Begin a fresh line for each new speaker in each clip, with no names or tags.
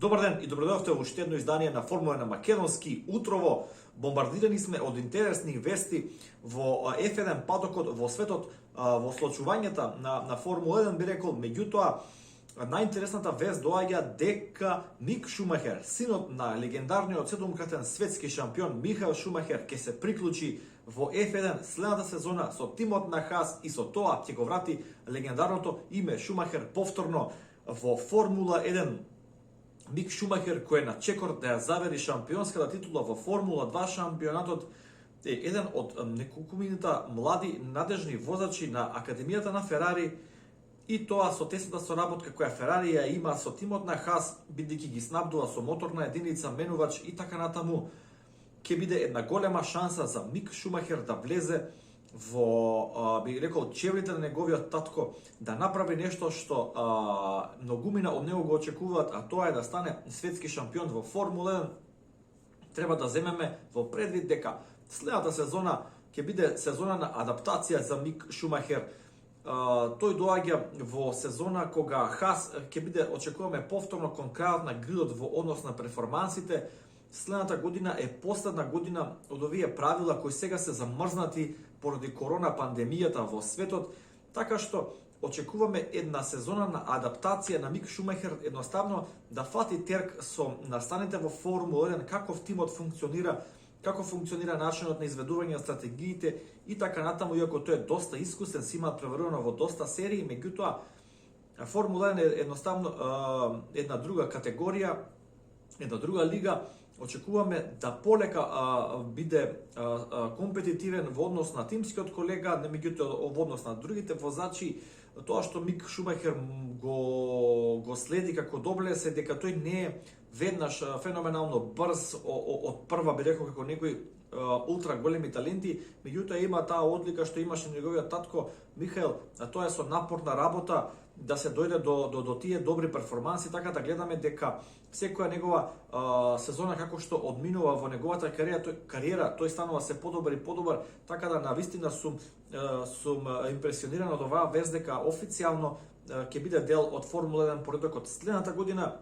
Добар ден и добродојавте во уште едно издание на Формула на Македонски утрово. Бомбардирани сме од интересни вести во F1 падокот во светот, во случувањата на Формула 1 би рекол. Меѓутоа, најинтересната вест доаѓа дека Мик Шумахер, синот на легендарниот 7-кратен светски шампион Михаел Шумахер, ќе се приклучи во F1 следната сезона со тимот на Хас и со тоа ќе го врати легендарното име Шумахер повторно во Формула 1. Мик Шумахер, кој е на чекор да ја завери шампионската титула во Формула 2 шампионатот, е еден од неколкумината млади надежни возачи на Академијата на Ферари, и тоа со тесната соработка која Ферари ја има со тимот на Хас, бидејќи ги снабдува со моторна единица, менувач и така натаму, ќе биде една голема шанса за Мик Шумахер да влезе во, би рекол, чевлите на неговиот татко, да направи нешто што многумина од него го очекуваат, а тоа е да стане светски шампион во Формула 1. Треба да земеме во предвид дека следната сезона ќе биде сезона на адаптација за Мик Шумахер. Тој доаѓа во сезона кога Хас ќе биде, очекуваме, повторно кон крајот на гридот во однос на перформансите. Следната година е последна година од овие правила кои сега се замрзнати поради корона пандемијата во светот, така што очекуваме една сезона на адаптација на Мик Шумахер, едноставно да фати терк со настаните во Формула 1, каков тимот функционира, како функционира начинот на изведување на стратегиите и така натаму, иако тој е доста искусен, си има преварувано во доста серии, меѓутоа Формула 1 е едноставно една друга категорија, една друга лига. Очекуваме да полека биде компетитивен во однос на тимскиот колега, меѓутоа во однос на другите возачи. Тоа што Мик Шумахер го следи како доблес е дека тој не е веднаш феноменално брз од прва, би рекол, како некои ултра големи таленти, меѓутоа има таа одлика што имаше неговиот татко Михаел, а тоа е со напорна работа да се дојде до тие добри перформанси, така да гледаме дека секоја негова сезона како што одминува во неговата кариера, тој станува се подобар и подобар, така да навистина сум импресиониран од оваа вест дека официјално ќе биде дел од Формула 1 поредокот следната година,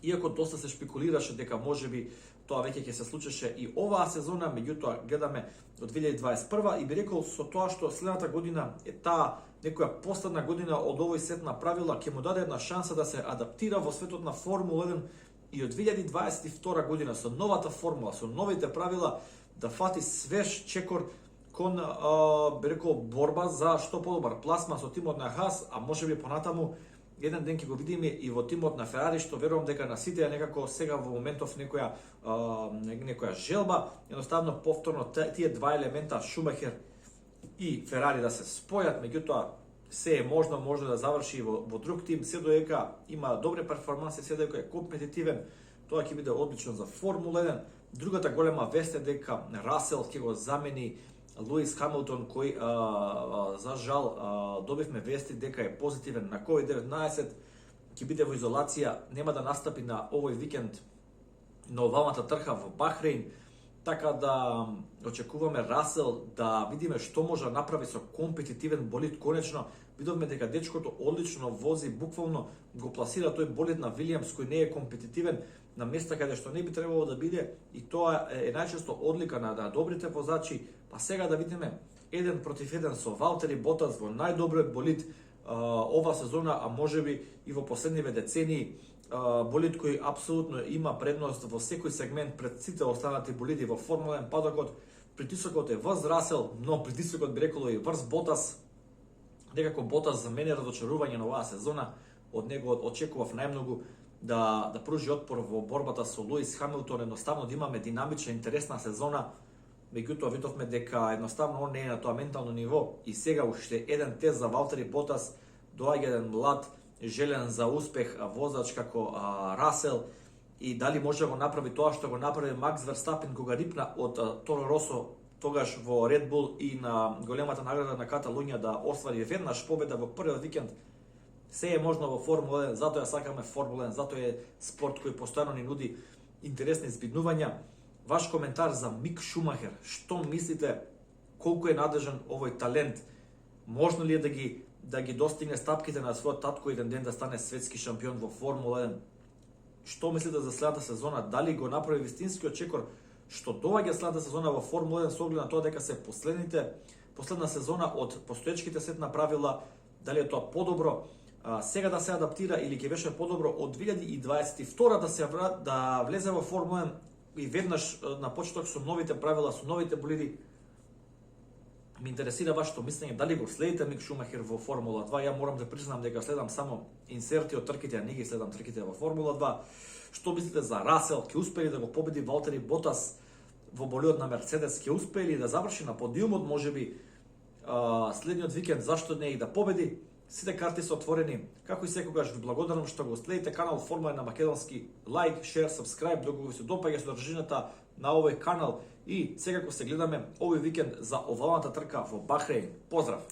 иако доста се шпекулираше дека можеби тоа веќе ќе се случеше и оваа сезона, меѓутоа гледаме од 2021 и би рекол со тоа што следната година е таа некоја последна година од овој сет на правила, ќе му даде една шанса да се адаптира во светот на Формула 1 и од 2022 година со новата формула, со новите правила, да фати свеж чекор кон, би рекол, борба за што подобар пласма со тимот на Хас, а можеби понатаму еден ден ќе го видиме и во тимот на Ферари, што верувам дека на сите е некако сега во моментов некоја желба, едноставно повторно тие два елемента Шумахер и Ферари да се спојат, меѓутоа се е можно да заврши во друг тим, се доека има добри перформанси, се доека е компетитивен, тоа ќе биде одлично за Формула 1. Другата голема вест е дека Расел ќе го замени Луис Хамилтон, кој за жал добивме вести дека е позитивен на COVID-19, ќе биде во изолација, нема да настапи на овој викенд на овалната трка во Бахрейн, така да очекуваме Расел да видиме што може да направи со компетитивен болид. Конечно, видовме дека дечкото одлично вози, буквално го пласира тој болид на Вилијамс, кој не е компетитивен на места каде што не би требало да биде, и тоа е најчесто одлика на добрите возачи. Па сега да видиме еден против еден со Валтери Ботас во најдобриот болид ова сезона, а можеби и во последниве децении, болид кој апсолутно има предност во секој сегмент пред сите останати болиди во Формула 1 падокот. Притисокот е врз Расел, но притисокот би рекол и врз Ботас. Некако Ботас за мене разочарување на оваа сезона, од него очекував најмногу да пружи отпор во борбата со Луис Хамилтон, едноставно да имаме динамична, интересна сезона. Меѓутоа видовме дека едноставно он не е на тоа ментално ниво и сега уште еден тест за Валтери Ботас, доаѓа еден млад, желен за успех возач како Расел, и дали може да го направи тоа што го направи Макс Верстапен кога рипна од Торо Росо тогаш во Ред Бул и на големата награда на Каталунија да оствари веднаш победа во првиот викенд. Се е можно во Формула 1, затоа ја сакаме Формула 1, затоа е спорт кој постојано ни нуди интересни збиднувања. Ваш коментар за Мик Шумахер, што мислите, колку е надежен овој талент, можно ли е да ги достигне стапките на својот татко еден ден да стане светски шампион во Формула 1? што мислите за следната сезона? Дали го направи вистинскиот чекор што доаѓа следната сезона во Формула 1 со оглед на тоа дека се последна сезона од постоечките сетна правила, дали е тоа подобро сега да се адаптира или ќе беше подобро од 2022 да влезе во Формула 1 и веднаш на почеток со новите правила, со новите болиди? Ме интересира вашето мислење, дали го следите Мик Шумахер во Формула 2. Ја морам да признам дека следам само инсерти од трките, а не ги следам трките во Формула 2. Што мислите за Расел? Ќе успее да го победи Валтери Ботас во болидот на Мерцедес? Ќе успее ли да заврши на подиумот, можеби следниот викенд, зашто не и да победи? Сите карти се отворени. Како и секогаш ви благодарам што го следите канал Формула на македонски. Лайк, шер, сабскрајб, доколку ви се допаѓа содржината на овој канал и секако се гледаме овој викенд за овалната трка во Бахрейн. Поздрав!